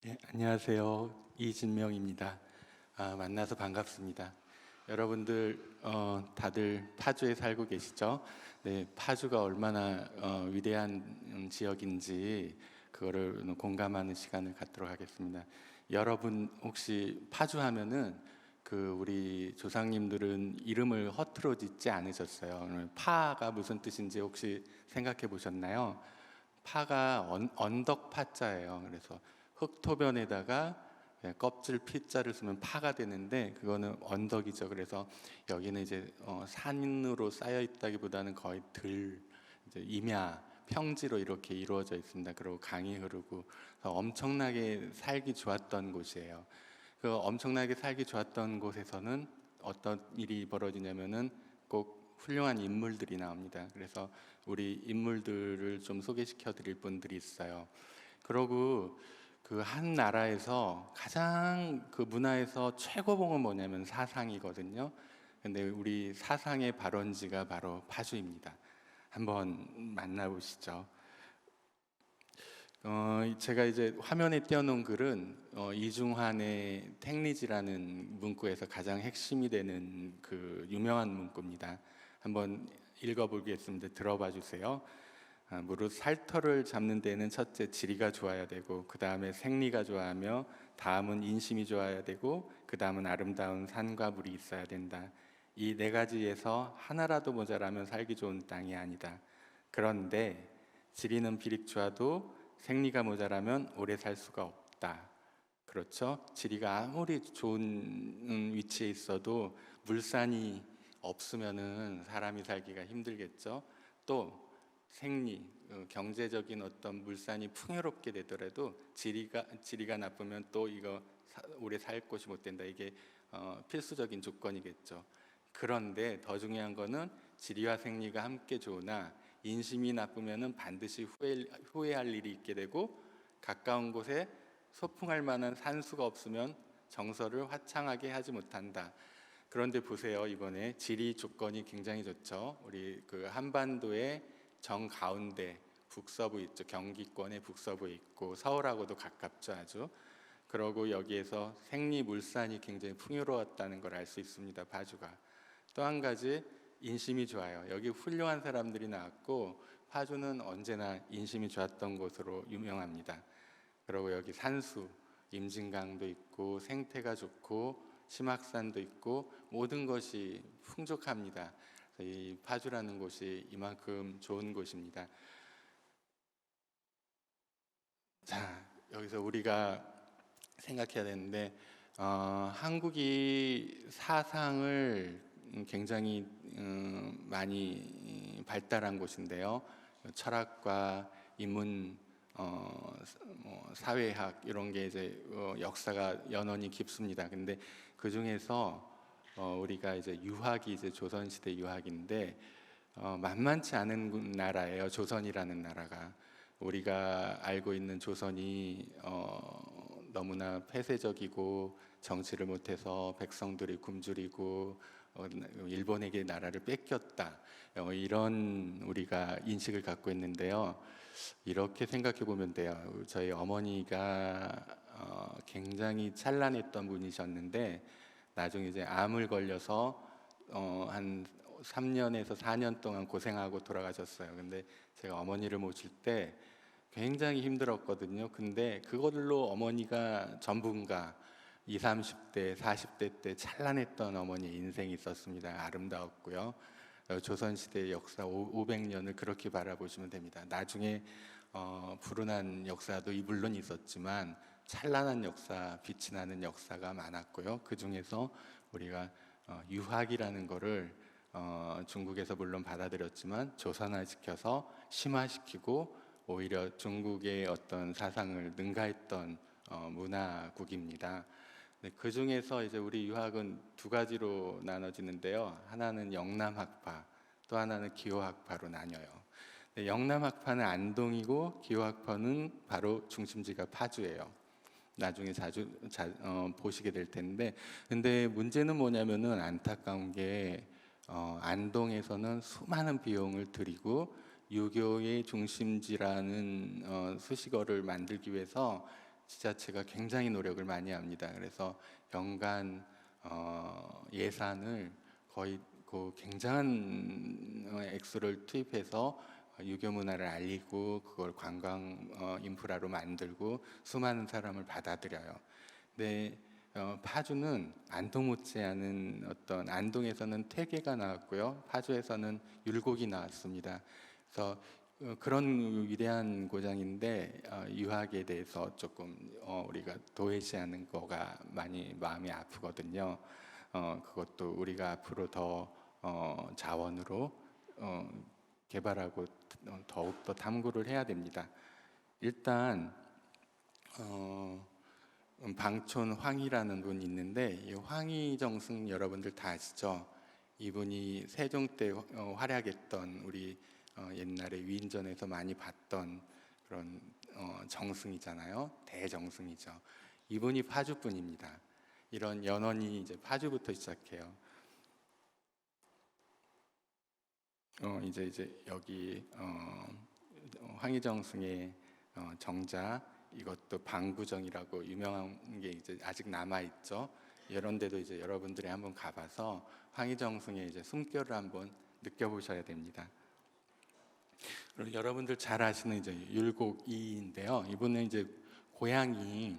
네, 안녕하세요. 이진명입니다. 만나서 반갑습니다. 여러분들 다들 파주에 살고 계시죠? 네, 파주가 얼마나 위대한 지역인지 그거를 공감하는 시간을 갖도록 하겠습니다. 여러분 혹시 파주 하면은 그 우리 조상님들은 이름을 허투루 짓지 않으셨어요. 파가 무슨 뜻인지 혹시 생각해 보셨나요? 파가 언덕 파자예요. 그래서 흙토변에다가 껍질 피자를 쓰면 파가 되는데 그거는 언덕이죠. 그래서 여기는 이제 산으로 쌓여 있다기보다는 거의 이제 임야 평지로 이렇게 이루어져 있습니다. 그리고 강이 흐르고 그래서 엄청나게 살기 좋았던 곳이에요. 그 엄청나게 살기 좋았던 곳에서는 어떤 일이 벌어지냐면은 꼭 훌륭한 인물들이 나옵니다. 그래서 우리 인물들을 좀 소개시켜 드릴 분들이 있어요. 그러고 그 한 나라에서 가장 그 문화에서 최고봉은 뭐냐면 사상이거든요. 근데 우리 사상의 발원지가 바로 파주입니다. 한번 만나보시죠. 제가 이제 화면에 띄워놓은 글은 이중환의 택리지라는 문구에서 가장 핵심이 되는 그 유명한 문구입니다. 한번 읽어보겠습니다. 들어봐 주세요. 무릇 살터를 잡는 데는 첫째 지리가 좋아야 되고 그 다음에 생리가 좋아하며 다음은 인심이 좋아야 되고 그 다음은 아름다운 산과 물이 있어야 된다. 이 네 가지에서 하나라도 모자라면 살기 좋은 땅이 아니다. 그런데 지리는 비릭 좋아도 생리가 모자라면 오래 살 수가 없다. 그렇죠? 지리가 아무리 좋은 위치에 있어도 물산이 없으면은 사람이 살기가 힘들겠죠. 또 생리, 경제적인 어떤 물산이 풍요롭게 되더라도 지리가 나쁘면 또 이거 오래 살 곳이 못 된다. 이게 필수적인 조건이겠죠. 그런데 더 중요한 거는 지리와 생리가 함께 좋으나 인심이 나쁘면은 반드시 후회할 일이 있게 되고 가까운 곳에 소풍할 만한 산수가 없으면 정서를 화창하게 하지 못한다. 그런데 보세요. 이번에 지리 조건이 굉장히 좋죠. 우리 그 한반도의 정 가운데 북서부 있죠. 경기권의 북서부에 있고 서울하고도 가깝죠. 아주. 그러고 여기에서 생리물산이 굉장히 풍요로웠다는 걸 알 수 있습니다. 파주가. 또 한 가지 인심이 좋아요. 여기 훌륭한 사람들이 나왔고 파주는 언제나 인심이 좋았던 곳으로 유명합니다. 그리고 여기 산수, 임진강도 있고 생태가 좋고 심악산도 있고 모든 것이 풍족합니다. 이 파주라는 곳이 이만큼 좋은 곳입니다. 자, 여기서 우리가 생각해야 되는데 한국이 사상을 굉장히 많이 발달한 곳인데요. 철학과 인문, 사회학 이런 게 이제 역사가 연원이 깊습니다. 근데 그 중에서 우리가 이제 유학이 이제 조선시대 유학인데 만만치 않은 나라예요. 조선이라는 나라가. 우리가 알고 있는 조선이 너무나 폐쇄적이고 정치를 못해서 백성들이 굶주리고 일본에게 나라를 뺏겼다. 이런 우리가 인식을 갖고 있는데요. 이렇게 생각해 보면 돼요. 저희 어머니가 굉장히 찬란했던 분이셨는데 나중에 이제 암을 걸려서 한 3년에서 4년 동안 고생하고 돌아가셨어요. 근데 제가 어머니를 모실 때 굉장히 힘들었거든요. 근데 그걸로 어머니가 전부인가 20, 30대, 40대 때 찬란했던 어머니의 인생이 있었습니다. 아름다웠고요. 조선시대의 역사 500년을 그렇게 바라보시면 됩니다. 나중에 불운한 역사도 물론 있었지만 찬란한 역사, 빛이 나는 역사가 많았고요. 그 중에서 우리가 유학이라는 거를 중국에서 물론 받아들였지만 조선화시켜서 심화시키고 오히려 중국의 어떤 사상을 능가했던 문화국입니다. 네, 그 중에서 이제 우리 유학은 두 가지로 나눠지는데요. 하나는 영남학파, 또 하나는 기호학파로 나뉘어요. 네, 영남학파는 안동이고 기호학파는 바로 중심지가 파주예요. 나중에 보시게 될 텐데, 근데 문제는 뭐냐면은 안타까운 게 안동에서는 수많은 비용을 들이고 유교의 중심지라는 수식어를 만들기 위해서 지자체가 굉장히 노력을 많이 합니다. 그래서 연간 예산을 거의 그 굉장한 액수를 투입해서 유교 문화를 알리고 그걸 관광 인프라로 만들고 수많은 사람을 받아들여요. 근데 파주는 안동 못지않은 어떤, 안동에서는 퇴계가 나왔고요, 파주에서는 율곡이 나왔습니다. 그래서 그런 위대한 고장인데 유학에 대해서 조금 우리가 도외시하는 거가 많이 마음이 아프거든요. 그것도 우리가 앞으로 더 자원으로 개발하고 더욱더 탐구를 해야 됩니다. 일단 방촌 황희라는 분이 있는데, 이 황희정승 여러분들 다 아시죠? 이분이 세종 때 활약했던, 우리 옛날에 위인전에서 많이 봤던 그런 정승이잖아요. 대정승이죠. 이분이 파주 분입니다. 이런 연원이 이제 파주부터 시작해요. 이제 여기 황희정승의 정자, 이것도 방구정이라고 유명한 게 이제 아직 남아 있죠. 이런 데도 이제 여러분들이 한번 가봐서 황희정승의 이제 숨결을 한번 느껴보셔야 됩니다. 그리고 여러분들 잘 아시는 이제 율곡이인데요. 이분은 이제 고향이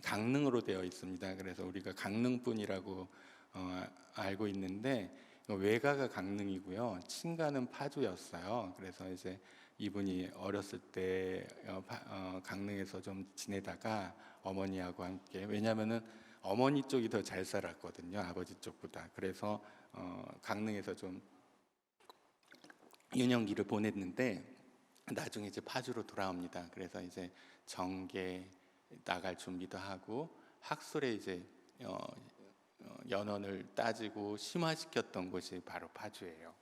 강릉으로 되어 있습니다. 그래서 우리가 강릉분이라고 알고 있는데, 외가가 강릉이고요, 친가는 파주였어요. 그래서 이제 이분이 어렸을 때 강릉에서 좀 지내다가 어머니하고 함께, 왜냐하면은 어머니 쪽이 더 잘 살았거든요, 아버지 쪽보다. 그래서 강릉에서 좀 유년기를 보냈는데 나중에 이제 파주로 돌아옵니다. 그래서 이제 정계 나갈 준비도 하고 학술에 이제 연원을 따지고 심화시켰던 곳이 바로 파주예요.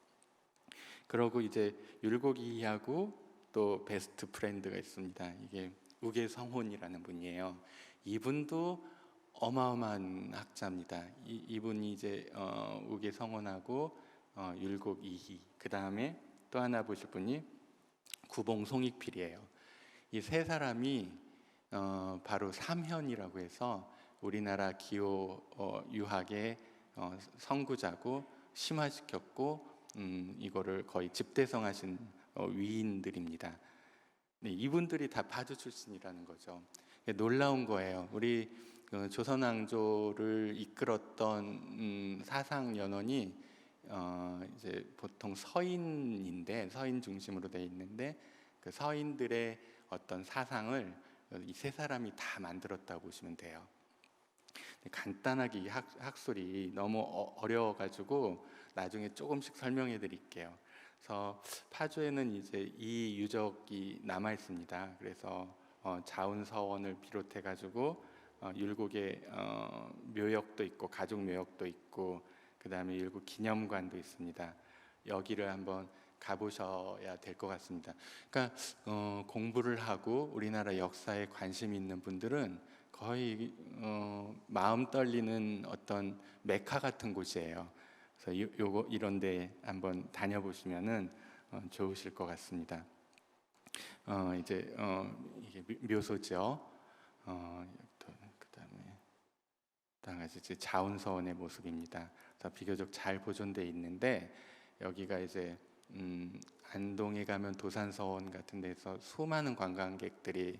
그러고 이제 율곡이하고 또 베스트 프렌드가 있습니다. 이게 우계성혼이라는 분이에요. 이분도 어마어마한 학자입니다. 이분이 이제 우계성혼하고 율곡이희, 그 다음에 또 하나 보실 분이 구봉송익필이에요. 이 세 사람이 바로 삼현이라고 해서 우리나라 기호 유학의 선구자고 심화시켰고 이거를 거의 집대성하신 위인들입니다. 네, 이분들이 다 파주 출신이라는 거죠. 놀라운 거예요. 우리 조선왕조를 이끌었던 사상 연원이 이제 보통 서인인데, 서인 중심으로 되어 있는데, 그 서인들의 어떤 사상을 이 세 사람이 다 만들었다고 보시면 돼요. 간단하게 이 학술이 너무 어려워가지고 나중에 조금씩 설명해 드릴게요. 그래서 파주에는 이제 이 유적이 남아 있습니다. 그래서 자운서원을 비롯해 가지고 율곡의 묘역도 있고 가족 묘역도 있고, 그 다음에 율곡 기념관도 있습니다. 여기를 한번 가보셔야 될 것 같습니다. 그러니까 공부를 하고 우리나라 역사에 관심 있는 분들은 거의 마음 떨리는 어떤 메카 같은 곳이에요. 그래서 이런데 한번 다녀보시면은 좋으실 것 같습니다. 이제 이게 묘소죠. 그다음에 다같이 자운서원의 모습입니다. 그래서 비교적 잘 보존돼 있는데, 여기가 이제 안동에 가면 도산서원 같은 데서 수많은 관광객들이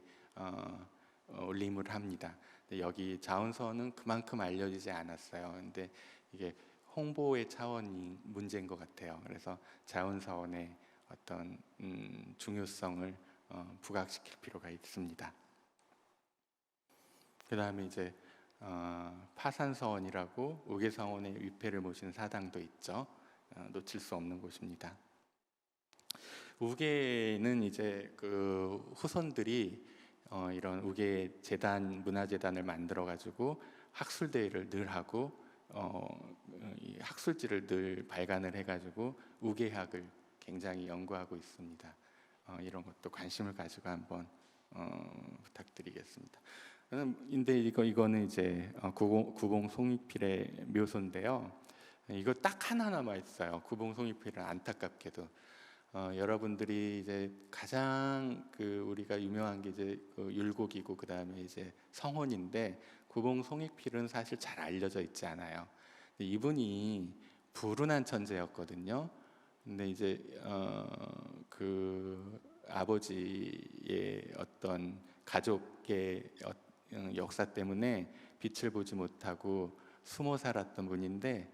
올림을 합니다. 근데 여기 자운서원은 그만큼 알려지지 않았어요. 근데 이게 홍보의 차원이 문제인 것 같아요. 그래서 자운서원의 어떤 중요성을 부각시킬 필요가 있습니다. 그 다음에 이제 파산서원이라고 우계성원의 위패를 모신 사당도 있죠. 놓칠 수 없는 곳입니다. 우계는 이제 그 후손들이 이런 우계 재단, 문화재단을 만들어 가지고 학술 대회를 늘 하고 이 학술지를 늘 발간을 해가지고 우계학을 굉장히 연구하고 있습니다. 이런 것도 관심을 가지고 한번 부탁드리겠습니다. 근데 이거는 이제 구봉송익필의 묘소인데요. 이거 딱 하나 남아 있어요. 구봉송익필은 안타깝게도 여러분들이 이제 가장 우리가 유명한 게 이제 율곡이고 그 다음에 이제 성혼인데 구봉 송익필은 사실 잘 알려져 있지 않아요. 근데 이분이 불운한 천재였거든요. 근데 이제 그 아버지의 어떤 가족의 역사 때문에 빛을 보지 못하고 숨어 살았던 분인데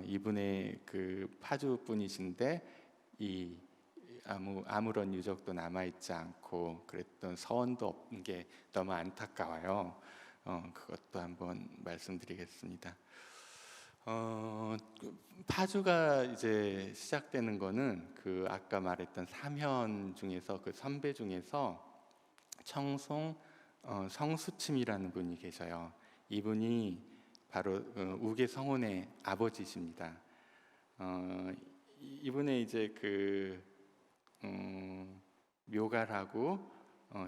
이분의 그 파주 분이신데 이 아무런 유적도 남아있지 않고 그랬던 서원도 없는 게 너무 안타까워요. 그것도 한번 말씀드리겠습니다. 파주가 이제 시작되는 거는 그 아까 말했던 삼현 중에서 그 선배 중에서 청송 성수침이라는 분이 계셔요. 이분이 바로 우계 성혼의 아버지십니다. 이분의 이제 묘가라고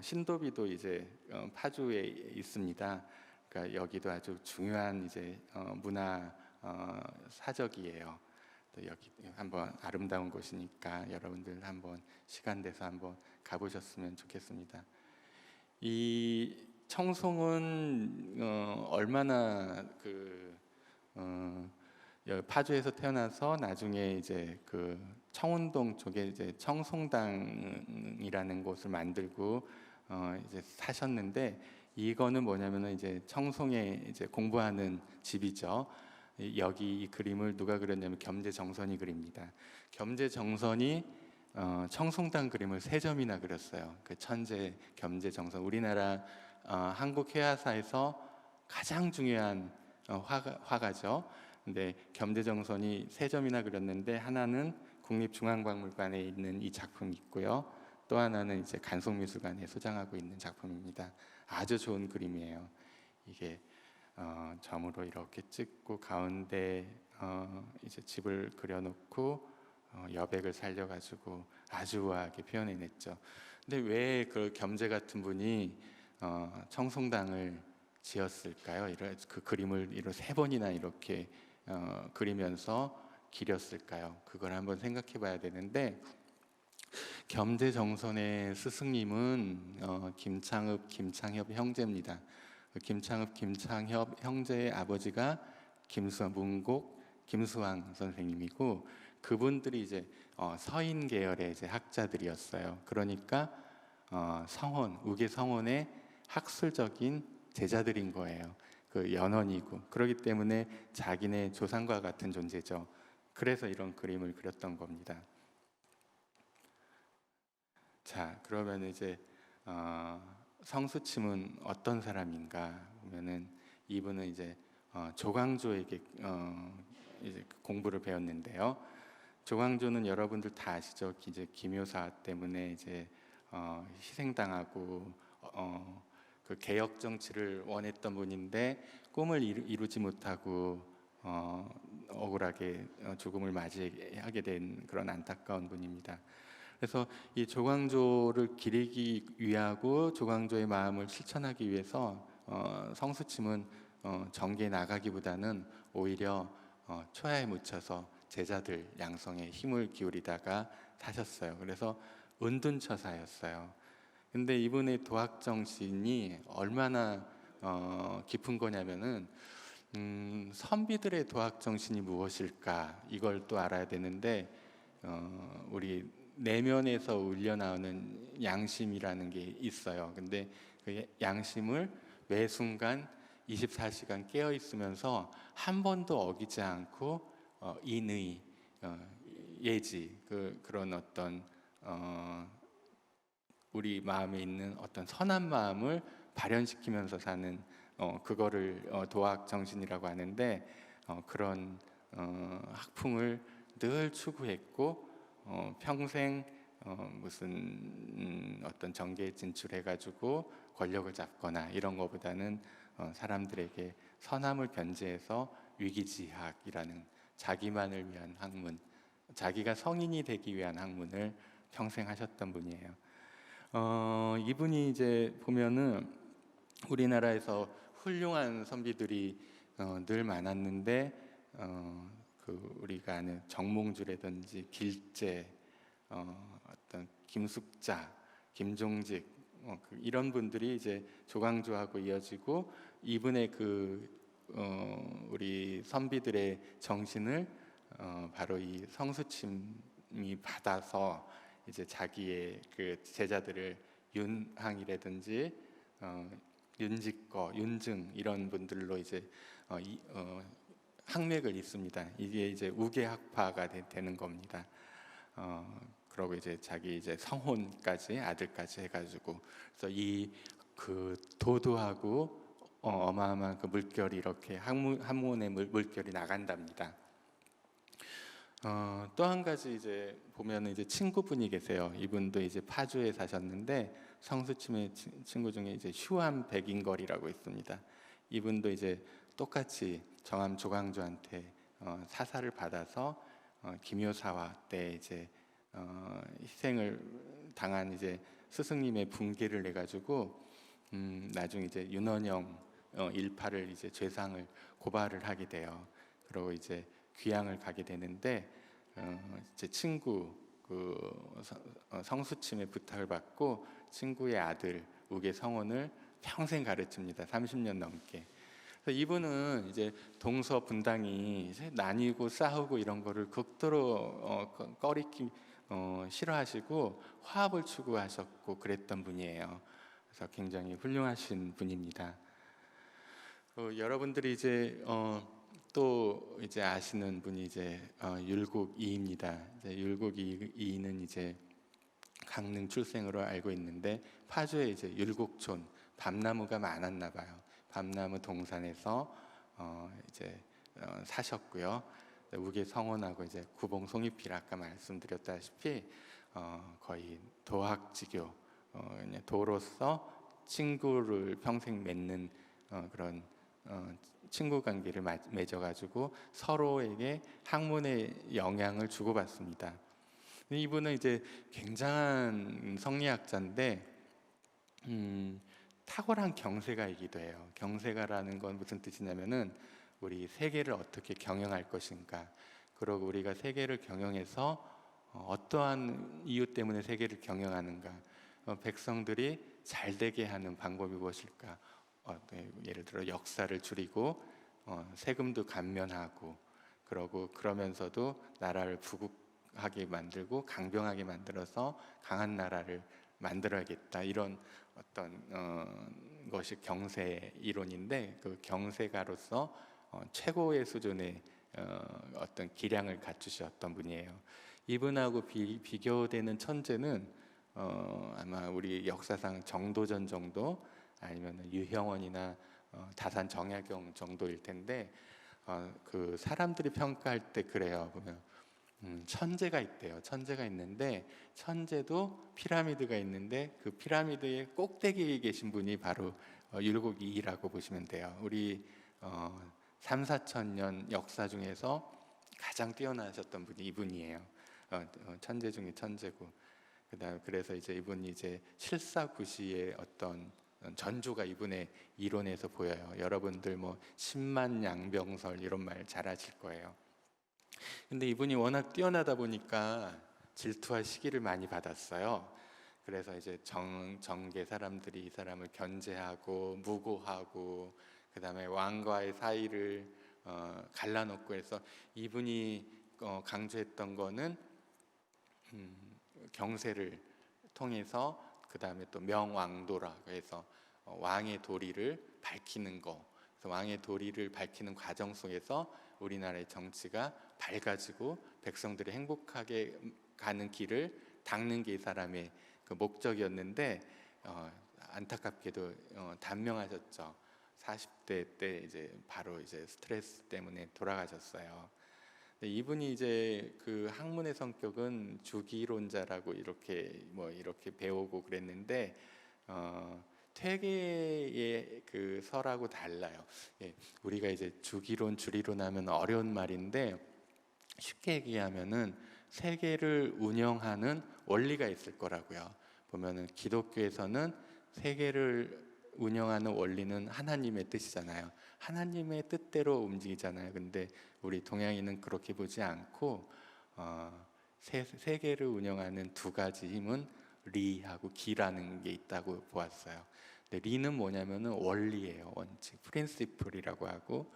신도비도 이제 파주에 있습니다. 그러니까 여기도 아주 중요한 이제 문화 사적이에요. 또 여기 한번 아름다운 곳이니까 여러분들 한번 시간 내서 한번 가보셨으면 좋겠습니다. 이 청송은 얼마나 파주에서 태어나서 나중에 이제 그 청운동 쪽에 이제 청송당이라는 곳을 만들고 이제 사셨는데 이거는 뭐냐면은 이제 청송에 이제 공부하는 집이죠. 여기 이 그림을 누가 그렸냐면 겸재정선이 그립니다. 겸재정선이 청송당 그림을 3점이나 그렸어요. 그 천재 겸재정선, 우리나라 한국 회화사에서 가장 중요한 화가죠. 근데 겸재정선이 3점이나 그렸는데 하나는 국립중앙박물관에 있는 이 작품이 있고요. 또 하나는 이제 간송미술관에 소장하고 있는 작품입니다. 아주 좋은 그림이에요. 이게 점으로 이렇게 찍고 가운데 이제 집을 그려놓고 여백을 살려가지고 아주 우아하게 표현해냈죠. 근데 왜 그 겸재 같은 분이 청송당을 지었을까요? 그 그림을 3번이나 이렇게 그리면서 기렸을까요? 그걸 한번 생각해봐야 되는데 겸재정선의 스승님은 김창협 형제입니다. 김창협 형제의 아버지가 문곡 김수왕 선생님이고 그분들이 이제 서인 계열의 이제 학자들이었어요. 그러니까 우계 성원의 학술적인 제자들인 거예요. 그 연원이고 그렇기 때문에 자기네 조상과 같은 존재죠. 그래서 이런 그림을 그렸던 겁니다. 자, 그러면 이제 성수침은 어떤 사람인가 보면은 이분은 이제 조광조에게 이제 공부를 배웠는데요. 조광조는 여러분들 다 아시죠? 이제 기묘사 때문에 이제 희생당하고 그 개혁 정치를 원했던 분인데 꿈을 이루지 못하고 억울하게 죽음을 맞이하게 된 그런 안타까운 분입니다. 그래서 이 조광조를 기리기 위하고 조광조의 마음을 실천하기 위해서 성수침은 정계에 나가기보다는 오히려 초야에 묻혀서 제자들 양성에 힘을 기울이다가 사셨어요. 그래서 은둔처사였어요. 근데 이분의 도학 정신이 얼마나 깊은 거냐면은 선비들의 도학 정신이 무엇일까 이걸 또 알아야 되는데 우리 내면에서 울려나오는 양심이라는 게 있어요. 근데 그 양심을 매 순간 24시간 깨어 있으면서 한 번도 어기지 않고 인의, 예지 그런 어떤 우리 마음에 있는 어떤 선한 마음을 발현시키면서 사는 그거를 도학 정신이라고 하는데 그런 학풍을 늘 추구했고 평생 무슨 어떤 정계에 진출해가지고 권력을 잡거나 이런 것보다는 사람들에게 선함을 견지해서 위기지학이라는 자기만을 위한 학문, 자기가 성인이 되기 위한 학문을 평생 하셨던 분이에요. 이분이 이제 보면은 우리나라에서 훌륭한 선비들이 늘 많았는데 우리가 아는 정몽주라든지 길재, 어떤 김숙자, 김종직 이런 분들이 이제 조광조하고 이어지고 이분의 우리 선비들의 정신을 바로 이 성수침이 받아서 이제 자기의 그 제자들을 윤항이라든지 윤직거, 윤증 이런 분들로 이제 학맥을 잇습니다. 이게 이제 우계학파가 되는 겁니다. 그러고 이제 자기 이제 성혼까지 아들까지 해가지고 그래서 이 그 도도하고 어마어마한 그 물결이 이렇게 학문의 물결이 나간답니다. 또 한 가지 이제 보면은 이제 친구분이 계세요. 이분도 이제 파주에 사셨는데 성수침의 친구 중에 이제 휴암 백인걸이라고 있습니다. 이분도 이제 똑같이 정암 조광조한테 사사를 받아서 김효사화 때 이제 희생을 당한 이제 스승님의 분계를 내 가지고 나중에 이제 윤원영 일파를 이제 죄상을 고발을 하게 돼요. 그리고 이제 귀양을 가게 되는데 제 친구 그 성수침의 부탁을 받고 친구의 아들 우계 성원을 평생 가르칩니다. 30년 넘게. 그래서 이분은 이제 동서 분당이 이제 나뉘고 싸우고 이런 거를 극도로 꺼리기 싫어하시고 화합을 추구하셨고 그랬던 분이에요. 그래서 굉장히 훌륭하신 분입니다. 여러분들이 이제 또 이제 아시는 분이 이제 율곡이입니다. 이제 율곡이는 이제 강릉 출생으로 알고 있는데 파주에 이제 율곡촌 밤나무가 많았나 봐요. 밤나무 동산에서 이제 사셨고요. 우계 성원하고 이제 구봉 송이필 아까 말씀드렸다시피 거의 도학지교 도로서 친구를 평생 맺는 그런 친구 관계를 맺어가지고 서로에게 학문의 영향을 주고받습니다. 이분은 이제 굉장한 성리학자인데 탁월한 경세가이기도 해요. 경세가라는 건 무슨 뜻이냐면은 우리 세계를 어떻게 경영할 것인가, 그리고 우리가 세계를 경영해서 어떠한 이유 때문에 세계를 경영하는가, 백성들이 잘 되게 하는 방법이 무엇일까, 예를 들어 역사를 줄이고 세금도 감면하고 그러면서도 나라를 부국하게 만들고 강병하게 만들어서 강한 나라를 만들어야겠다, 이런 어떤 것이 경세 이론인데 그 경세가로서 최고의 수준의 어떤 기량을 갖추셨던 분이에요. 이분하고 비교되는 천재는 아마 우리 역사상 정도전 정도 아니면 유형원이나 다산 정약용 정도일 텐데 그 사람들이 평가할 때 그래요. 보면 천재가 있대요. 천재가 있는데 천재도 피라미드가 있는데 그 피라미드의 꼭대기에 계신 분이 바로 율곡이라고 보시면 돼요. 우리 3, 4천 년 역사 중에서 가장 뛰어나셨던 분이 이분이에요. 천재 중에 천재고 그래서 이제 이분이 이제 실사구시의 어떤 전조가 이분의 이론에서 보여요. 여러분들 뭐 10만 양병설 이런 말 잘 아실 거예요. 근데 이분이 워낙 뛰어나다 보니까 질투와 시기를 많이 받았어요. 그래서 이제 정계 사람들이 이 사람을 견제하고 무고하고 그다음에 왕과의 사이를 갈라놓고 해서 이분이 강조했던 거는 경세를 통해서 그다음에 또 명왕도라고 해서 왕의 도리를 밝히는 거. 그래서 왕의 도리를 밝히는 과정 속에서 우리나라의 정치가 밝아지고 백성들이 행복하게 가는 길을 닦는 게 이 사람의 그 목적이었는데 안타깝게도 단명하셨죠. 40대 때 이제 바로 이제 스트레스 때문에 돌아가셨어요. 이분이 이제 그 학문의 성격은 주기론자라고 이렇게 배우고 그랬는데 퇴계의 그 설하고 달라요. 우리가 이제 주기론, 주리론 하면 어려운 말인데 쉽게 얘기하면은 세계를 운영하는 원리가 있을 거라고요. 보면은 기독교에서는 세계를 운영하는 원리는 하나님의 뜻이잖아요. 하나님의 뜻대로 움직이잖아요. 근데 우리 동양인은 그렇게 보지 않고 세계를 운영하는 두 가지 힘은 리하고 기라는 게 있다고 보았어요. 근데 리는 뭐냐면은 원리예요, 원칙, 프린시플이라고 하고,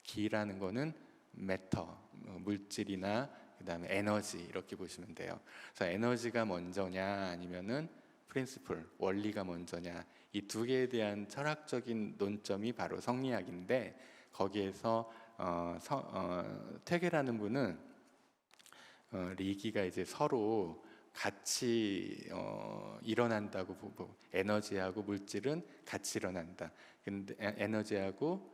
기라는 거는 매터, 물질이나 그다음에 에너지 이렇게 보시면 돼요. 그래서 에너지가 먼저냐 아니면은 프린시플, 원리가 먼저냐, 이 두 개에 대한 철학적인 논점이 바로 성리학인데, 거기에서 퇴계라는 분은 리기가 이제 서로 같이 일어난다고 보고, 에너지하고 물질은 같이 일어난다. 근데 에너지하고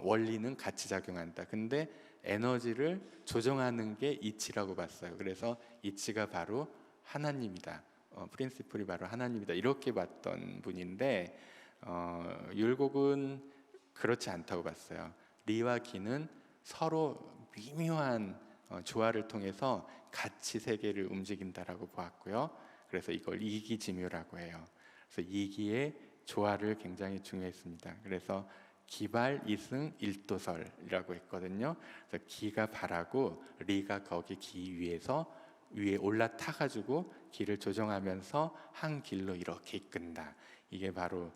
원리는 같이 작용한다. 근데 에너지를 조정하는 게 이치라고 봤어요. 그래서 이치가 바로 하나님이다. 프린시플이 바로 하나님이다. 이렇게 봤던 분인데, 율곡은 그렇지 않다고 봤어요. 리와 기는 서로 미묘한 조화를 통해서 같이 세계를 움직인다라고 보았고요. 그래서 이걸 이기지묘라고 해요. 그래서 이기의 조화를 굉장히 중요했습니다. 그래서 기발 이승 일도설이라고 했거든요. 그래서 기가 발하고 리가 거기 기 위에 올라타 가지고 길을 조정하면서 한 길로 이렇게 이끈다. 이게 바로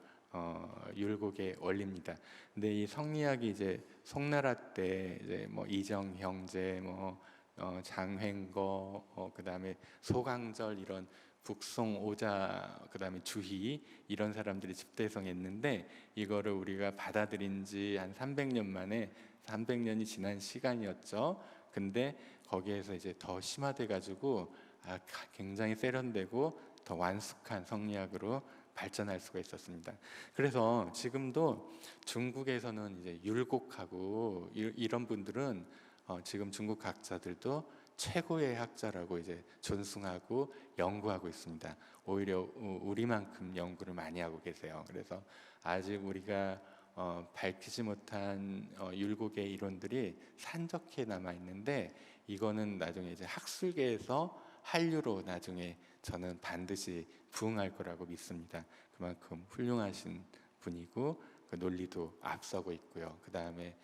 율곡의 원리입니다. 근데 이 성리학이 이제 송나라 때 이제 뭐 이정 형제, 뭐 장횡거, 그다음에 소강절, 이런 북송 오자, 그다음에 주희, 이런 사람들이 집대성했는데, 이거를 우리가 받아들인 지 한 300년 만에, 300년이 지난 시간이었죠. 근데 거기에서 이제 더 심화돼 가지고 굉장히 세련되고 더 완숙한 성리학으로 발전할 수가 있었습니다. 그래서 지금도 중국에서는 이제 율곡하고 이런 분들은 지금 중국 학자들도 최고의 학자라고 이제 존숭하고 연구하고 있습니다. 오히려 우리만큼 연구를 많이 하고 계세요. 그래서 아직 우리가 밝히지 못한 율곡의 이론들이 산적해 남아 있는데, 이거는 나중에 이제 학술계에서 한류로 나중에 저는 반드시 부응할 거라고 믿습니다. 그만큼 훌륭하신 분이고 그 논리도 앞서고 있고요. 그 다음에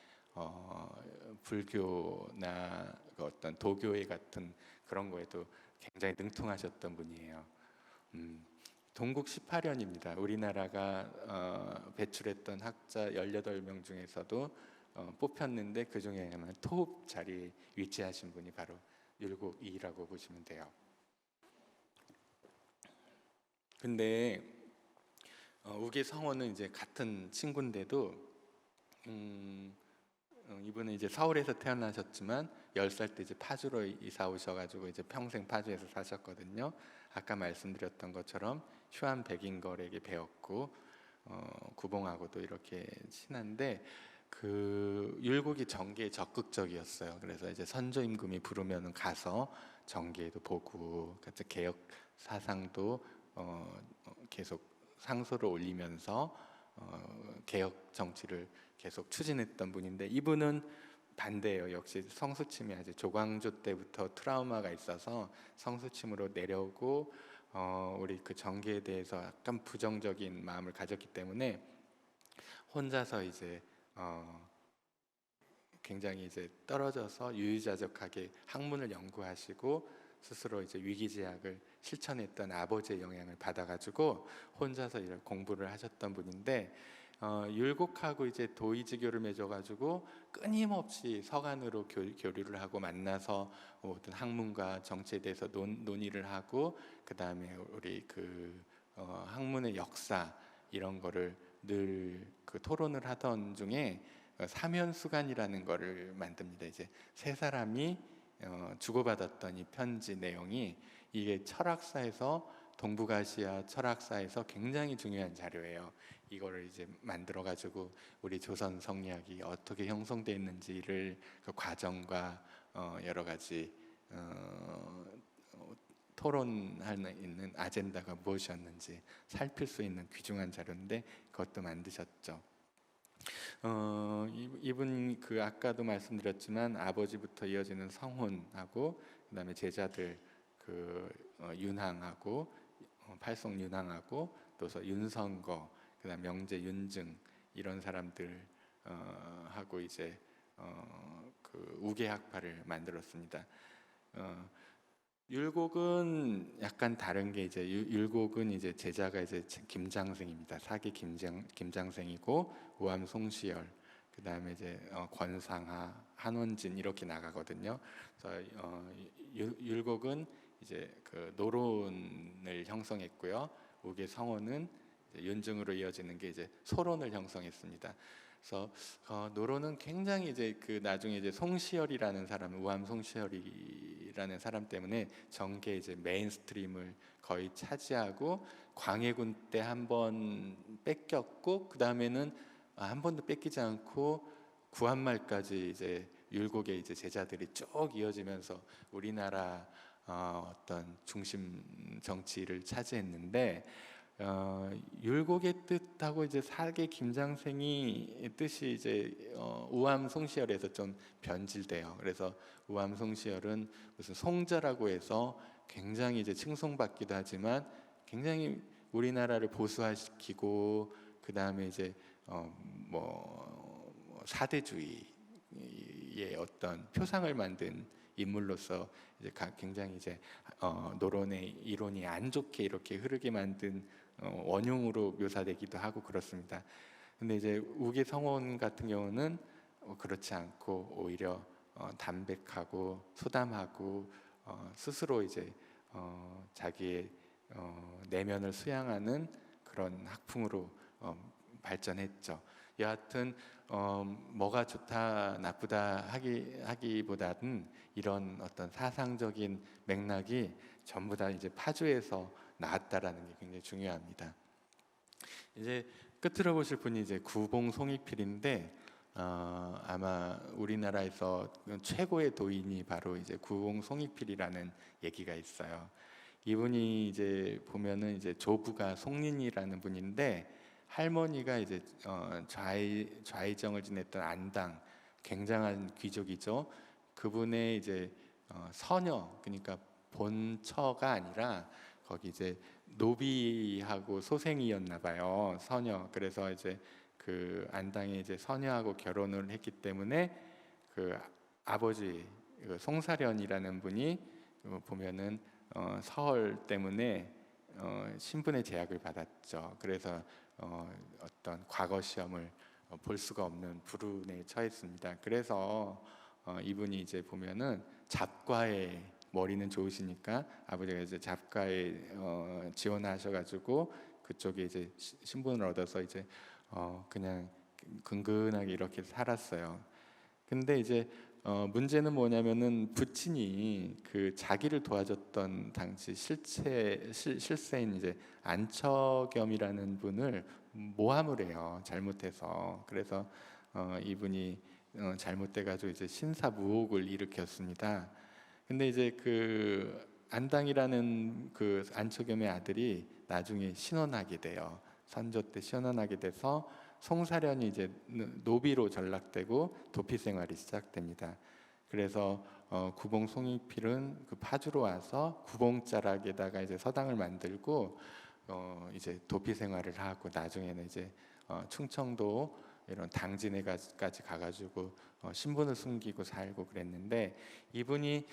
불교나 그 어떤 도교회 같은 그런 거에도 굉장히 능통하셨던 분이에요. 동국 18연입니다. 우리나라가 배출했던 학자 18명 중에서도 뽑혔는데, 그 중에 토흡 자리에 위치하신 분이 바로 율곡이라고 보시면 돼요. 근데 우계 성원은 이제 같은 친구인데도 이분은 이제 서울에서 태어나셨지만 10살 때 이제 파주로 이사 오셔가지고 이제 평생 파주에서 사셨거든요. 아까 말씀드렸던 것처럼 휴안 백인걸에게 배웠고 구봉하고도 이렇게 친한데, 그 율곡이 정계에 적극적이었어요. 그래서 이제 선조임금이 부르면 가서 정계도 보고, 같이 개혁 사상도 계속 상소를 올리면서 개혁 정치를 계속 추진했던 분인데, 이분은 반대예요. 역시 성수침이 아주 조광조 때부터 트라우마가 있어서 성수침으로 내려오고 우리 그 정계에 대해서 약간 부정적인 마음을 가졌기 때문에 혼자서 이제 굉장히 이제 떨어져서 유유자적하게 학문을 연구하시고 스스로 이제 위기제약을 실천했던 아버지의 영향을 받아가지고 혼자서 이런 공부를 하셨던 분인데, 율곡하고 이제 도의지교를 맺어가지고 끊임없이 서간으로 교류를 하고 만나서 어떤 학문과 정치에 대해서 논의를 하고, 그 다음에 우리 그 학문의 역사 이런 거를 늘 그 토론을 하던 중에 사면수간이라는 거를 만듭니다. 이제 세 사람이 주고받았던 이 편지 내용이, 이게 철학사에서, 동북아시아 철학사에서 굉장히 중요한 자료예요. 이거를 이제 만들어 가지고 우리 조선 성리학이 어떻게 형성되어 있는지를, 그 과정과 여러 가지 토론할 있는 아젠다가 무엇이었는지 살필 수 있는 귀중한 자료인데, 그것도 만드셨죠. 이분 그 아까도 말씀드렸지만 아버지부터 이어지는 성훈하고, 그다음에 제자들 그 윤항하고, 팔송 윤항하고, 또서 윤성거, 그다음 명제 윤증, 이런 사람들 하고 이제 그 우계학파를 만들었습니다. 율곡은 약간 다른 게 이제 율곡은 이제 제자가 이제 김장생입니다. 사기 김장생이고 우암 송시열 그다음에 이제 권상하 한원진 이렇게 나가거든요. 그래서 율곡은 이제 그 노론을 형성했고요. 우계 성원은 이제 윤중으로 이어지는 게 이제 소론을 형성했습니다. 그래서 노론은 굉장히 이제 그 나중에 이제 송시열이라는 사람, 우암 송시열이라는 사람 때문에 정계 이제 메인스트림을 거의 차지하고 광해군 때 한 번 뺏겼고 그 다음에는 한 번도 뺏기지 않고 구한말까지 이제 율곡의 이제 제자들이 쭉 이어지면서 우리나라 어떤 중심 정치를 차지했는데 율곡의 뜻하고 이제 사계 김장생이 뜻이 이제 우암 송시열에서 좀 변질돼요. 그래서 우암 송시열은 무슨 송자라고 해서 굉장히 이제 칭송받기도 하지만 굉장히 우리나라를 보수화시키고 그 다음에 이제 사대주의의 어떤 표상을 만든 인물로서 이제 굉장히 이제 노론의 이론이 안 좋게 이렇게 흐르게 만든 원흉으로 묘사되기도 하고 그렇습니다. 근데 이제 우계 성원 같은 경우는 그렇지 않고 오히려 담백하고 소담하고 스스로 이제 자기의 내면을 수양하는 그런 학풍으로 발전했죠. 여하튼 뭐가 좋다 나쁘다 하기보다는 이런 어떤 사상적인 맥락이 전부 다 이제 파주에서 나왔다라는 게 굉장히 중요합니다. 이제 끝으로 보실 분이 이제 구봉 송익필인데 아마 우리나라에서 최고의 도인이 바로 이제 구봉 송익필이라는 얘기가 있어요. 이분이 이제 보면은 이제 조부가 송린이라는 분인데 할머니가 이제 좌의정을 지냈던 안당 굉장한 귀족이죠. 그분의 이제 서녀 그러니까 본처가 아니라 거기 이제 노비하고 소생이었나 봐요. 서녀. 그래서 이제 그 안당에 이제 서녀하고 결혼을 했기 때문에 그 아버지 송사련이라는 분이 보면은 서헐 때문에 신분의 제약을 받았죠. 그래서 어떤 과거 시험을 볼 수가 없는 불운에 처했습니다. 그래서 이분이 이제 보면은 잡과에 머리는 좋으시니까 아버지가 이제 잡과에 지원하셔가지고 그쪽에 이제 신분을 얻어서 이제 그냥 근근하게 이렇게 살았어요. 근데 이제 문제는 뭐냐면은 부친이 그 자기를 도와줬던 당시 실세인 이제 안처겸이라는 분을 모함을 해요. 잘못해서. 그래서 이분이 잘못돼가지고 이제 신사무옥을 일으켰습니다. 근데 이제 그 안당이라는 그 안처겸의 아들이 나중에 신원하게 돼요. 선조 때 신원하게 돼서 송사련이 이제 노비로 전락되고 도피 생활이 시작됩니다. 그래서 구봉 송익필은 그 파주로 와서 구봉자락에다가 이제 서당을 만들고 이제 도피 생활을 하고 나중에는 이제 충청도 이런 당진에까지 가가지고 신분을 숨기고 살고 그랬는데 이분이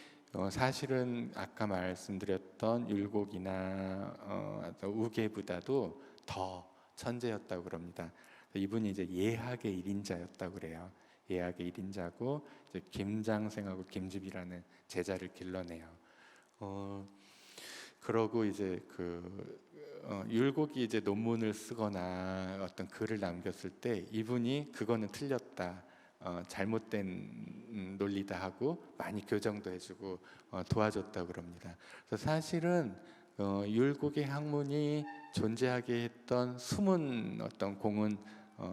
사실은 아까 말씀드렸던 율곡이나 우계보다도 더 천재였다고 그럽니다. 이분이 이제 예학의 1인자였다고 그래요. 예학의 1인자고 이제 김장생하고 김집이라는 제자를 길러내요. 그러고 이제 그 율곡이 이제 논문을 쓰거나 어떤 글을 남겼을 때 이분이 그거는 틀렸다. 잘못된 논리다 하고 많이 교정도 해주고 도와줬다고 그럽니다. 그래서 사실은 율곡의 학문이 존재하게 했던 숨은 어떤 공은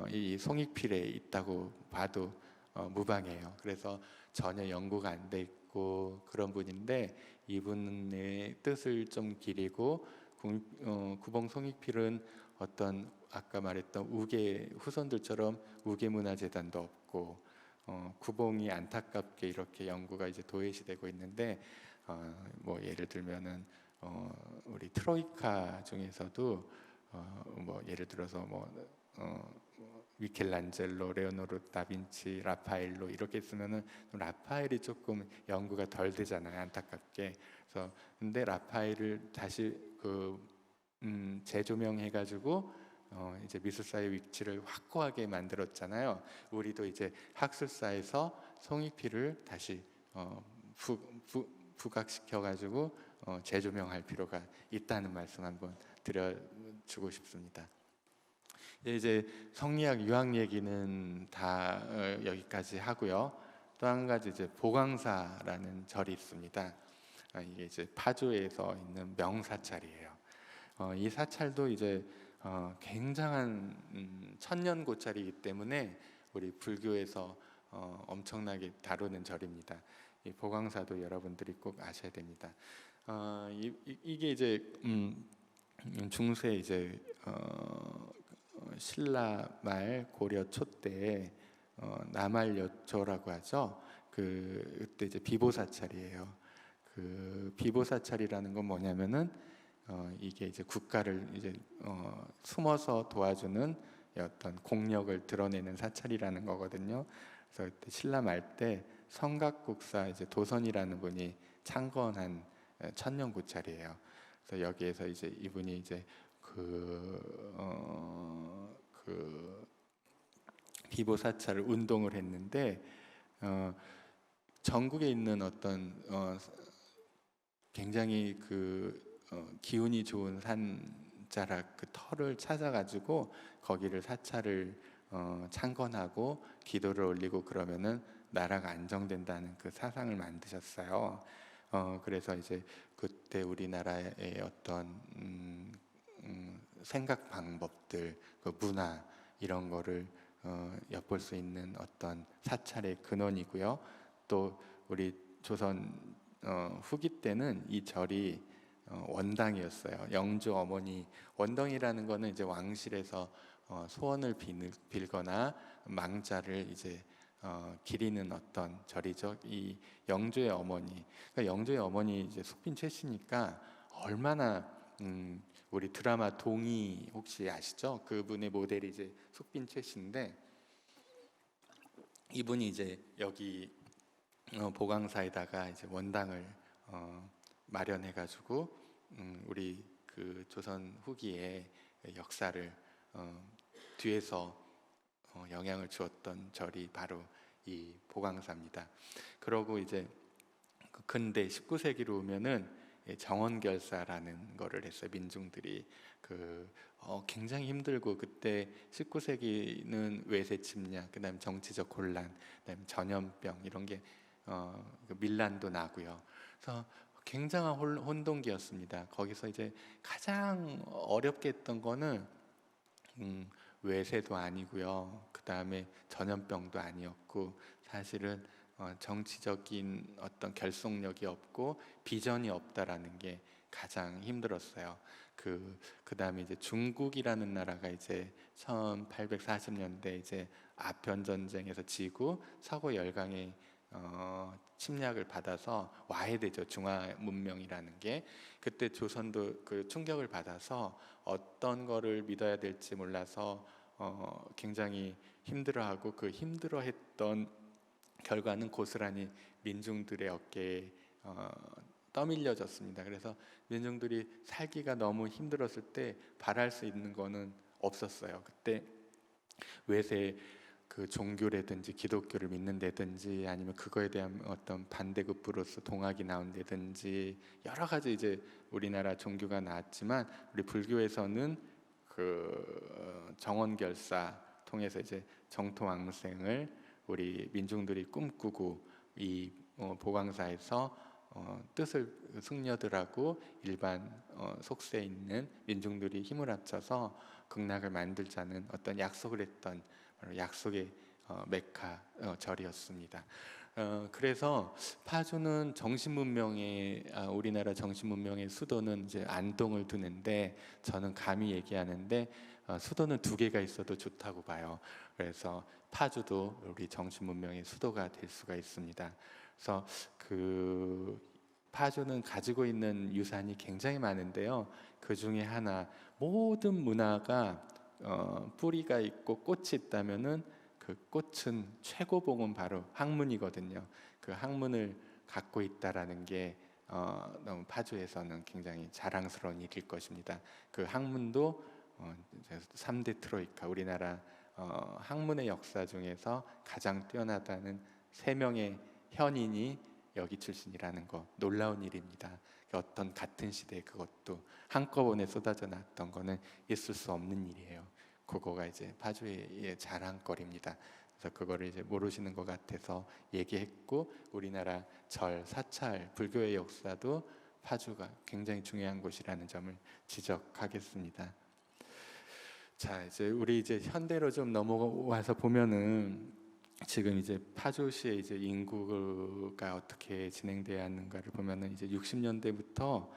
이 송익필에 있다고 봐도 무방해요. 그래서 전혀 연구가 안 돼 있고 그런 분인데 이분의 뜻을 좀 기리고 구봉 송익필은 어떤 아까 말했던 우계 후손들처럼 우계문화재단도 없고 구봉이 안타깝게 이렇게 연구가 이제 도외시되고 있는데 뭐 예를 들면은 우리 트로이카 중에서도 뭐 예를 들어서 미켈란젤로, 레오나르도 다빈치, 라파엘로 이렇게 쓰면은 라파엘이 조금 연구가 덜 되잖아요, 안타깝게. 그래서 근데 라파엘을 다시 재조명해가지고 이제 미술사의 위치를 확고하게 만들었잖아요. 우리도 이제 학술사에서 송익필을 다시 부각시켜가지고 재조명할 필요가 있다는 말씀 한번 드려주고 싶습니다. 이제 성리학 유학 얘기는 다 여기까지 하고요. 또 한 가지 이제 보광사라는 절이 있습니다. 이게 이제 파주에서 있는 명사찰이에요. 이 사찰도 이제 굉장한 천년 고찰이기 때문에 우리 불교에서 엄청나게 다루는 절입니다. 이 보광사도 여러분들이 꼭 아셔야 됩니다. 이게 이제 중세 이제 신라 말 고려 초 때 남할여초라고 하죠. 그때 이제 비보사찰이에요. 그 비보사찰이라는 건 뭐냐면은 이게 이제 국가를 이제 숨어서 도와주는 어떤 공력을 드러내는 사찰이라는 거거든요. 그래서 그때 신라 말 때 성각국사 이제 도선이라는 분이 창건한 천년 고찰이에요. 그래서 여기에서 이제 이분이 이제 그 비보사찰을 운동을 했는데 전국에 있는 어떤 굉장히 기운이 좋은 산자락 그 터를 찾아가지고 거기를 사찰을 창건하고 기도를 올리고 그러면은 나라가 안정된다는 그 사상을 만드셨어요. 그래서 이제 그때 우리나라의 어떤 생각 방법들, 그 문화 이런 거를 엿볼 수 있는 어떤 사찰의 근원이고요. 또 우리 조선 후기 때는 이 절이 원당이었어요. 영조 어머니 원당이라는 거는 이제 왕실에서 소원을 빌거나 망자를 이제 기리는 어떤 절이죠. 이 영조의 어머니, 그러니까 영조의 어머니 이제 숙빈 최씨니까 얼마나 우리 드라마 동의 혹시 아시죠? 그분의 모델이 이제 숙빈 최씨인데 이분이 이제 여기 보광사에다가 이제 원당을 마련해가지고 우리 그 조선 후기의 역사를 뒤에서 영향을 주었던 절이 바로 이 보광사입니다. 그러고 이제 근대 19세기로 오면은 정원결사라는 거를 했어요. 민중들이 굉장히 힘들고 그때 19세기는 외세 침략, 그다음 정치적 혼란, 그다음 전염병 이런 게 밀란도 나고요. 그래서 굉장한 혼동기였습니다. 거기서 이제 가장 어렵게 했던 거는 외세도 아니고요. 그 다음에 전염병도 아니었고 사실은 정치적인 어떤 결속력이 없고 비전이 없다라는 게 가장 힘들었어요. 그 다음에 이제 중국이라는 나라가 이제 1840년대 이제 아편 전쟁에서 지고 서구 열강의 침략을 받아서 와해되죠. 중화 문명이라는 게. 그때 조선도 그 충격을 받아서 어떤 거를 믿어야 될지 몰라서 굉장히 힘들어하고 그 힘들어했던 결과는 고스란히 민중들의 어깨에 떠밀려졌습니다. 그래서 민중들이 살기가 너무 힘들었을 때 바랄 수 있는 거는 없었어요. 그때 외세 그 종교라든지 기독교를 믿는다든지 아니면 그거에 대한 어떤 반대급부로서 동학이 나온다든지 여러 가지 이제 우리나라 종교가 나왔지만 우리 불교에서는 그 정원결사 통해서 이제 정토왕생을 우리 민중들이 꿈꾸고 이 보광사에서 뜻을 승려들하고 일반 속세에 있는 민중들이 힘을 합쳐서 극락을 만들자는 어떤 약속을 했던 약속의 메카 절이었습니다. 그래서 파주는 정신문명의 우리나라 정신문명의 수도는 이제 안동을 두는데 저는 감히 얘기하는데 수도는 두 개가 있어도 좋다고 봐요. 그래서 파주도 우리 정신문명의 수도가 될 수가 있습니다. 그래서 파주는 가지고 있는 유산이 굉장히 많은데요. 그 중에 하나 모든 문화가 뿌리가 있고 꽃이 있다면은 그 꽃은 최고봉은 바로 학문이거든요. 그 학문을 갖고 있다라는 게 너무 파주에서는 굉장히 자랑스러운 일일 것입니다. 그 학문도 3대 트로이카, 우리나라 학문의 역사 중에서 가장 뛰어나다는 3명의 현인이 여기 출신이라는 거 놀라운 일입니다. 어떤 같은 시대에 그것도 한꺼번에 쏟아져 나왔던 거는 있을 수 없는 일이에요. 그거가 이제 파주의 자랑거리입니다. 그래서 그거를 이제 모르시는 것 같아서 얘기했고, 우리나라 절, 사찰, 불교의 역사도 파주가 굉장히 중요한 곳이라는 점을 지적하겠습니다. 자, 이제 우리 이제 현대로 좀 넘어와서 보면은 지금 이제 파주시의 이제 인구가 어떻게 진행돼야 하는가를 보면은 이제 60년대부터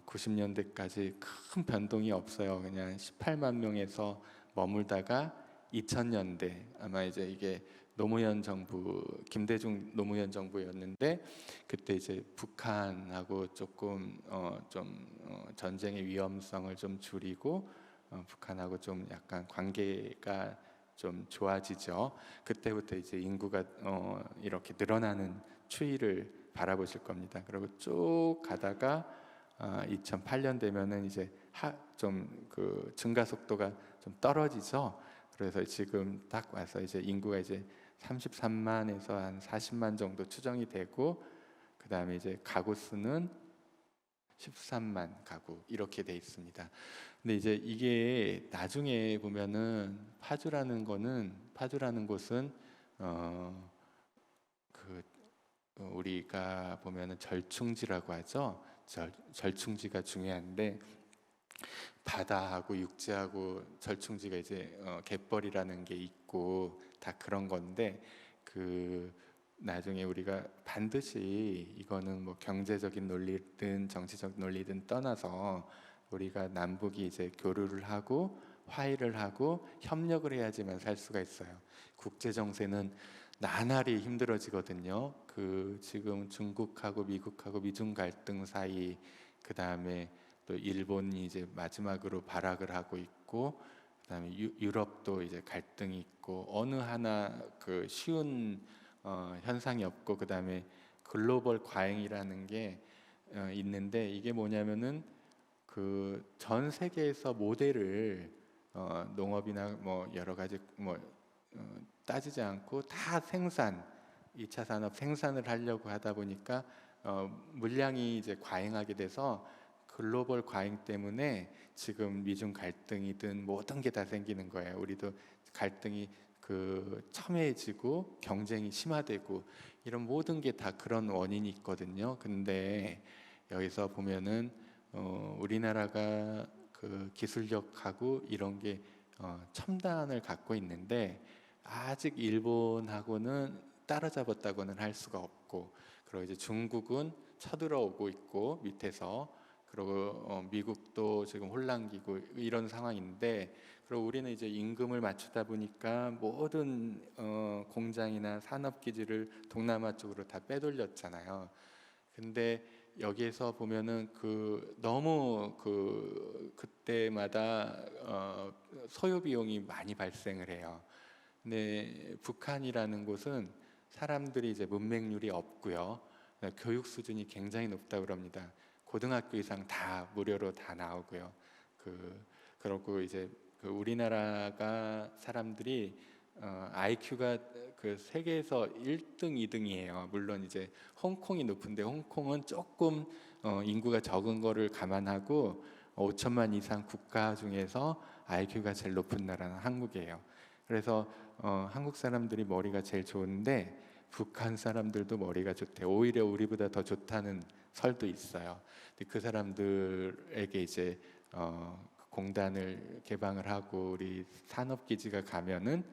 90년대까지 큰 변동이 없어요. 그냥 18만 명에서 머물다가 2000년대 아마 이제 이게 노무현 정부, 김대중 노무현 정부였는데, 그때 이제 북한하고 조금 전쟁의 위험성을 좀 줄이고 북한하고 좀 약간 관계가 좀 좋아지죠. 그때부터 이제 인구가 이렇게 늘어나는 추이를 바라보실 겁니다. 그리고 쭉 가다가 2008년 되면은 이제 좀 그 증가 속도가 좀 떨어지죠. 그래서 지금 딱 와서 이제 인구가 이제 33만에서 한 40만 정도 추정이 되고, 그 다음에 이제 가구 수는 13만 가구 이렇게 돼 있습니다. 근데 이제 이게 나중에 보면은 파주라는 곳은 우리가 보면은 절충지라고 하죠. 절충지가 중요한데, 바다하고 육지하고 절충지가 이제 갯벌이라는 게 있고 다 그런 건데, 그 나중에 우리가 반드시 이거는 뭐 경제적인 논리든 정치적 논리든 떠나서 우리가 남북이 이제 교류를 하고 화해를 하고 협력을 해야지만 살 수가 있어요. 국제 정세는 나날이 힘들어지거든요. 그 지금 중국하고 미국하고 미중 갈등 사이, 그 다음에 또 일본이 이제 마지막으로 발악을 하고 있고, 그다음에 유럽도 이제 갈등이 있고, 어느 하나 그 쉬운 현상이 없고, 그다음에 글로벌 과잉이라는 게 있는데, 이게 뭐냐면은 그 전 세계에서 모델을 농업이나 뭐 여러 가지 뭐 따지지 않고 다 2차 산업 생산을 하려고 하다 보니까 물량이 이제 과잉하게 돼서 글로벌 과잉 때문에 지금 미중 갈등이든 모든 게 다 생기는 거예요. 우리도 갈등이 그 첨예해지고 경쟁이 심화되고 이런 모든 게 다 그런 원인이 있거든요. 근데 여기서 보면은 우리나라가 그 기술력하고 이런 게 첨단을 갖고 있는데, 아직 일본하고는 따라잡았다고는 할 수가 없고, 그리고 이제 중국은 쳐들어오고 있고 밑에서, 그리고 미국도 지금 혼란기고 이런 상황인데, 그리고 우리는 이제 임금을 맞추다 보니까 모든 공장이나 산업기지를 동남아 쪽으로 다 빼돌렸잖아요. 근데 여기에서 보면은 그 너무 그때마다 소요 비용이 많이 발생을 해요. 근데 북한이라는 곳은 사람들이 이제 문맹률이 없고요. 교육 수준이 굉장히 높다고 그럽니다. 고등학교 이상 다 무료로 다 나오고요. 그러고 이제 그 우리나라가 사람들이 IQ가 그 세계에서 1등, 2등이에요. 물론 이제 홍콩이 높은데, 홍콩은 조금 인구가 적은 거를 감안하고 5천만 이상 국가 중에서 IQ가 제일 높은 나라는 한국이에요. 그래서 한국 사람들이 머리가 제일 좋은데 북한 사람들도 머리가 좋대. 오히려 우리보다 더 좋다는 설도 있어요. 근데 그 사람들에게 이제 공단을 개방을 하고 우리 산업기지가 가면은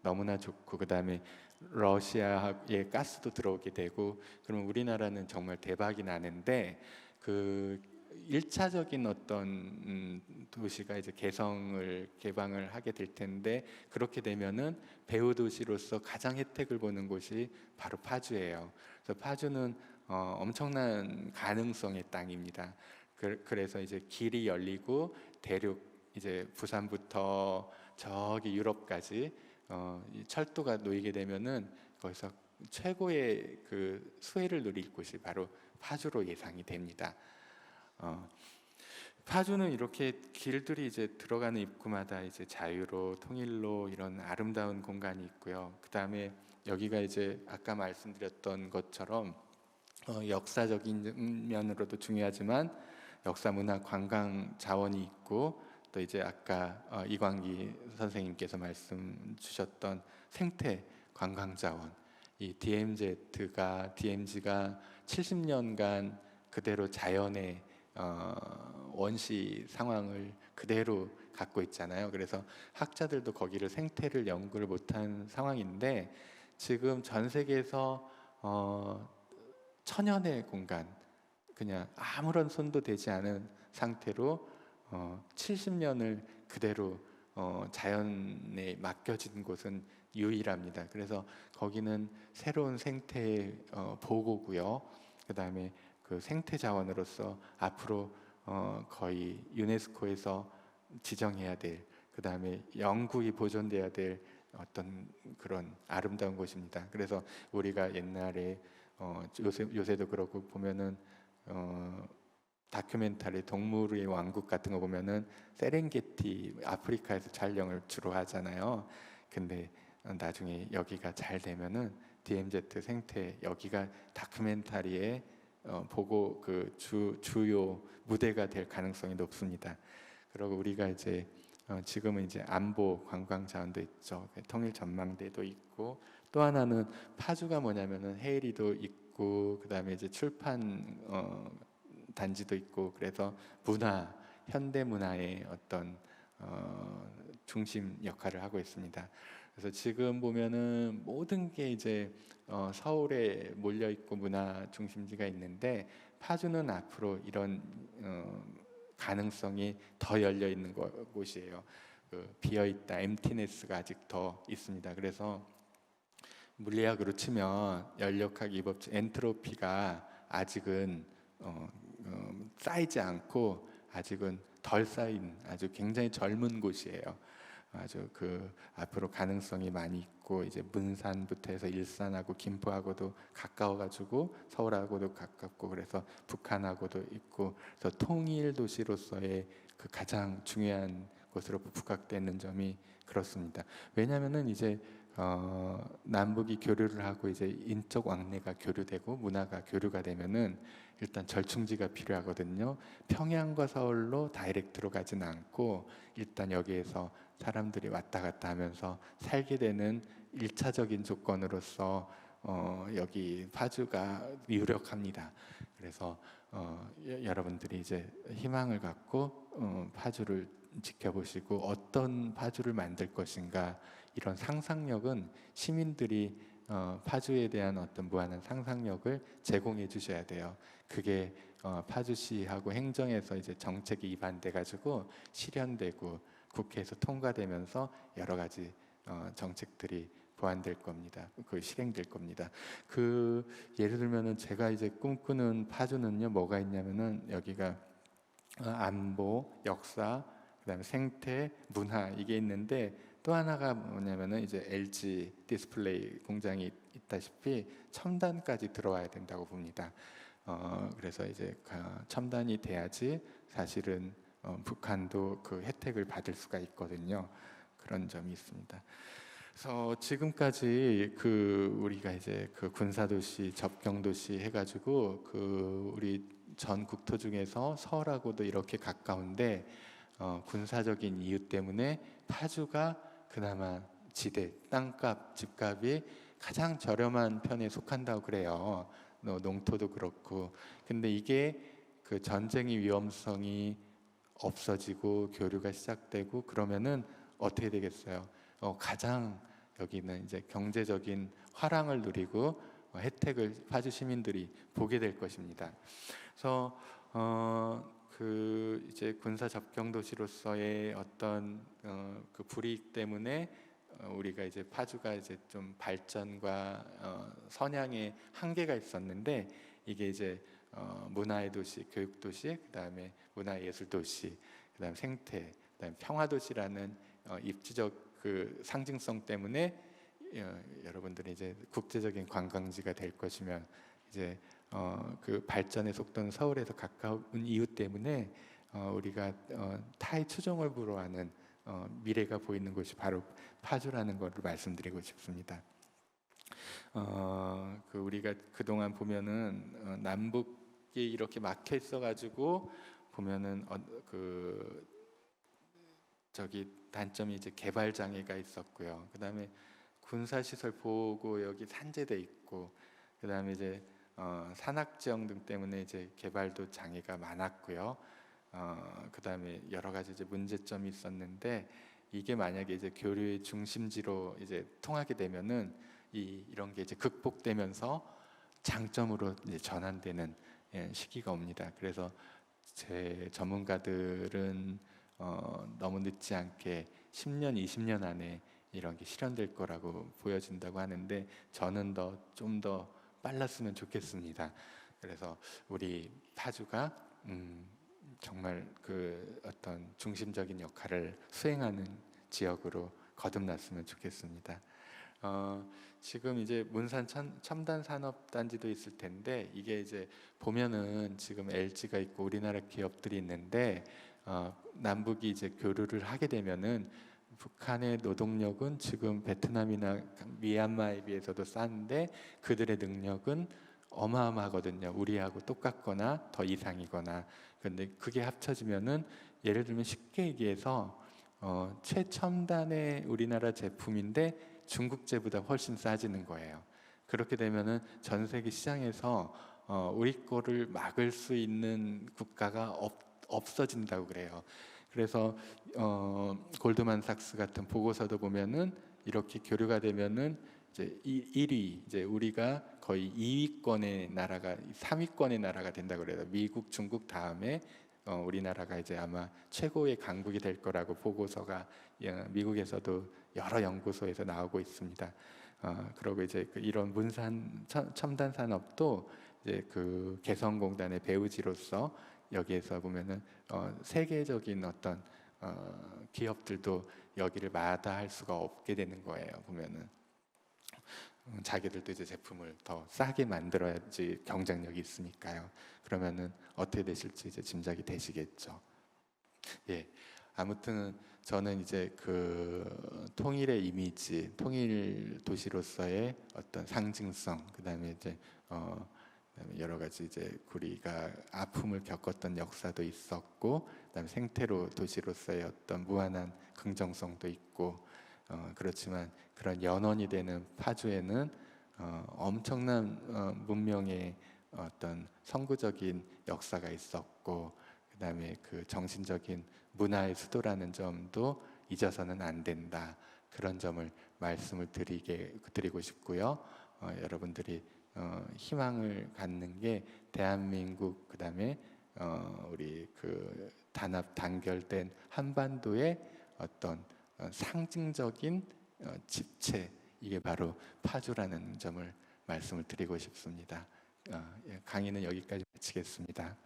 너무나 좋고, 그 다음에 러시아의 가스도 들어오게 되고, 그러면 우리나라는 정말 대박이 나는데, 그 1차적인 어떤 도시가 이제 개성을 개방을 하게 될 텐데, 그렇게 되면은 배후 도시로서 가장 혜택을 보는 곳이 바로 파주예요. 그래서 파주는 엄청난 가능성의 땅입니다. 그래서 이제 길이 열리고 대륙 이제 부산부터 저기 유럽까지 이 철도가 놓이게 되면은 거기서 최고의 그 수혜를 누릴 곳이 바로 파주로 예상이 됩니다. 파주는 이렇게 길들이 이제 들어가는 입구마다 이제 자유로 통일로 이런 아름다운 공간이 있고요. 그 다음에 여기가 이제 아까 말씀드렸던 것처럼 역사적인 면으로도 중요하지만 역사 문화 관광 자원이 있고 또 이제 아까 이광기 선생님께서 말씀 주셨던 생태 관광 자원, 이 DMZ가 70년간 그대로 자연의 원시 상황을 그대로 갖고 있잖아요. 그래서 학자들도 거기를 생태를 연구를 못한 상황인데 지금 전 세계에서 천연의 공간, 그냥 아무런 손도 대지 않은 상태로 70년을 그대로 자연에 맡겨진 곳은 유일합니다. 그래서 거기는 새로운 생태 보고고요. 그 다음에 그 생태 자원으로서 앞으로 거의 유네스코에서 지정해야 될, 그 다음에 영구히 보존돼야 될 어떤 그런 아름다운 곳입니다. 그래서 우리가 옛날에 요새도 그렇고 보면은 다큐멘터리 동물의 왕국 같은 거 보면은 세렝게티 아프리카에서 촬영을 주로 하잖아요. 근데 나중에 여기가 잘 되면은 DMZ 생태 여기가 다큐멘터리에 보고 그 주요 무대가 될 가능성이 높습니다. 그리고 우리가 이제 지금은 이제 안보 관광 자원도 있죠. 통일 전망대도 있고 또 하나는 파주가 뭐냐면은 해리도 있고 그다음에 이제 출판 단지도 있고 그래서 문화 현대 문화의 어떤 중심 역할을 하고 있습니다. 그래서 지금 보면은 모든 게 이제 서울에 몰려 있고 문화 중심지가 있는데 파주는 앞으로 이런 가능성이 더 열려 있는 곳이에요. 그 비어 있다 엠티네스가 아직 더 있습니다. 그래서 물리학으로 치면 연력학 입업체 엔트로피가 아직은 쌓이지 않고 아직은 덜 쌓인 아주 굉장히 젊은 곳이에요. 아주 그 앞으로 가능성이 많이 있고 이제 문산부터 해서 일산하고 김포하고도 가까워가지고 서울하고도 가깝고 그래서 북한하고도 있고 그래서 통일 도시로서의 그 가장 중요한 곳으로 부각되는 점이 그렇습니다. 왜냐하면은 이제 남북이 교류를 하고 이제 인적 왕래가 교류되고 문화가 교류가 되면은 일단 절충지가 필요하거든요. 평양과 서울로 다이렉트로 가진 않고 일단 여기에서 사람들이 왔다 갔다 하면서 살게 되는 1차적인 조건으로서 여기 파주가 유력합니다. 그래서 여러분들이 이제 희망을 갖고 파주를 지켜보시고 어떤 파주를 만들 것인가 이런 상상력은 시민들이 파주에 대한 어떤 무한한 상상력을 제공해 주셔야 돼요. 그게 파주시하고 행정에서 이제 정책이 입안돼 가지고 실현되고 국회에서 통과되면서 여러 가지 정책들이 보완될 겁니다. 그 실행될 겁니다. 그 예를 들면은 제가 이제 꿈꾸는 파주는요 뭐가 있냐면은 여기가 안보, 역사, 그다음에 생태, 문화 이게 있는데 또 하나가 뭐냐면은 이제 LG 디스플레이 공장이 있다시피 첨단까지 들어와야 된다고 봅니다. 그래서 이제 첨단이 돼야지 사실은 북한도 그 혜택을 받을 수가 있거든요. 그런 점이 있습니다. 그래서 지금까지 그 우리가 이제 그 군사도시, 접경도시 해가지고 그 우리 전 국토 중에서 서울하고도 이렇게 가까운데 군사적인 이유 때문에 파주가 그나마 지대, 땅값, 집값이 가장 저렴한 편에 속한다고 그래요. 농토도 그렇고. 근데 이게 그 전쟁의 위험성이 없어지고 교류가 시작되고 그러면은 어떻게 되겠어요? 가장 여기는 이제 경제적인 화랑을 누리고 혜택을 파주 시민들이 보게 될 것입니다. 그래서 그 이제 군사 접경 도시로서의 어떤 그 불이익 때문에 우리가 이제 파주가 이제 좀 발전과 선양의 한계가 있었는데 이게 이제 문화의 도시, 교육 도시, 그다음에 문화예술 도시, 그다음에 생태, 그다음에 평화도시라는 입지적 그 상징성 때문에 여러분들이 이제 국제적인 관광지가 될 것이며 이제 그 발전의 속도는 서울에서 가까운 이유 때문에 우리가 타의 추종을 불허하는 미래가 보이는 곳이 바로 파주라는 것을 말씀드리고 싶습니다. 그 우리가 그동안 보면은 남북이 이렇게 막혀 있어가지고 보면은 그 저기 단점이 이제 개발 장애가 있었고요. 그다음에 군사시설 보고 여기 산재돼 있고, 그다음에 이제 산악지형 등 때문에 이제 개발도 장애가 많았고요. 그다음에 여러 가지 이제 문제점이 있었는데, 이게 만약에 이제 교류의 중심지로 이제 통하게 되면은 이런 게 이제 극복되면서 장점으로 이제 전환되는 시기가 옵니다. 그래서 제 전문가들은 너무 늦지 않게 10년, 20년 안에 이런 게 실현될 거라고 보여진다고 하는데, 저는 좀 더 빨랐으면 좋겠습니다. 그래서 우리 파주가 정말 그 어떤 중심적인 역할을 수행하는 지역으로 거듭났으면 좋겠습니다. 지금 이제 문산 첨단 산업 단지도 있을 텐데, 이게 이제 보면은 지금 LG가 있고 우리나라 기업들이 있는데, 남북이 이제 교류를 하게 되면은 북한의 노동력은 지금 베트남이나 미얀마에 비해서도 싼데 그들의 능력은 어마어마하거든요. 우리하고 똑같거나 더 이상이거나. 근데 그게 합쳐지면은, 예를 들면 쉽게 얘기해서 최첨단의 우리나라 제품인데 중국제보다 훨씬 싸지는 거예요. 그렇게 되면은 전 세계 시장에서 우리 거를 막을 수 있는 국가가 없어진다고 그래요. 그래서 골드만삭스 같은 보고서도 보면은 이렇게 교류가 되면은 이제 1위, 이제 우리가 거의 2위권의 나라가 3위권의 나라가 된다고 그래요. 미국, 중국 다음에 우리나라가 이제 아마 최고의 강국이 될 거라고 보고서가 미국에서도 여러 연구소에서 나오고 있습니다. 그리고 이제 이런 문산 첨단 산업도 이제 그 개성공단의 배우지로서 여기에서 보면은 세계적인 어떤 기업들도 여기를 마다할 수가 없게 되는 거예요. 보면은 자기들도 이제 제품을 더 싸게 만들어야지 경쟁력이 있으니까요. 그러면은 어떻게 되실지 이제 짐작이 되시겠죠. 예, 아무튼 저는 이제 그 통일의 이미지, 통일 도시로서의 어떤 상징성, 그다음에 이제 그다음에 여러 가지 이제 우리가 아픔을 겪었던 역사도 있었고, 그다음에 생태로 도시로서의 어떤 무한한 긍정성도 있고, 그렇지만 그런 연원이 되는 파주에는 엄청난 문명의 어떤 선구적인 역사가 있었고, 그다음에 그 정신적인 문화의 수도라는 점도 잊어서는 안 된다. 그런 점을 말씀을 드리고 싶고요. 여러분들이 희망을 갖는 게 대한민국, 그다음에 우리 그 단결된 한반도의 어떤 상징적인 집체, 이게 바로 파주라는 점을 말씀을 드리고 싶습니다. 강의는 여기까지 마치겠습니다.